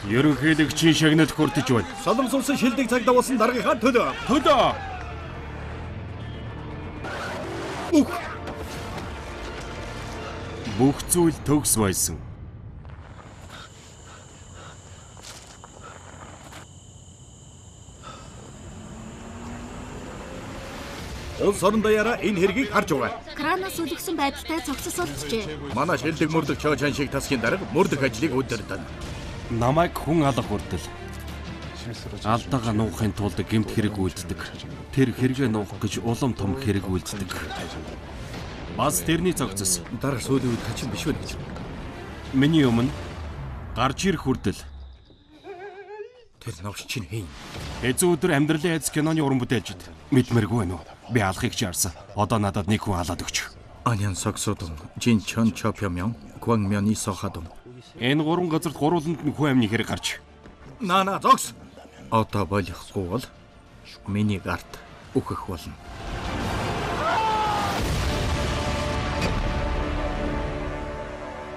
Ерөнхийлөгчийн шагналд хүртэж байна. Солонгосын шилдэг цаг давуулсан даргийнхаа төлөө. Төлөө. Бүх зүйл төгс байсан. Улс орон даяараа энэ хэргийг харж байгаа. Кранаас үлгсэн байдалтай цогцос олджээ. Манай шилдэг мөрдөх чоочан шиг тасгийн дарга мөрдөх ажлыг удирдана. Намайг хүн алга хүртэл. Алдаага нуухын тулд гэмт хэрэг үйлддэг. Тэр хэрэгээ нуух гэж улам том хэрэг үйлддэг. Бас тэрний цогцос. Дарга сүүлийн үед хачин биш үү гэж. Миний өмнө гарч ирэх хүртэл. Тэр новш чинь хийн. Эзэн өдөр амьдралын айц киноны уран бүтээлчд мэдмэргүй байна уу? Би алахыг чарсан. Одоо надад нэг хүн алаад өгч. Анян согсодон, Жин Чон Чопямян, Кван Мяны Сохадон. Энэ гурван газарт гурвууланд нь хүн амны хэрэг гарч. Нана зогс. Одоо болохгүй бол миний гарт үхэх болно.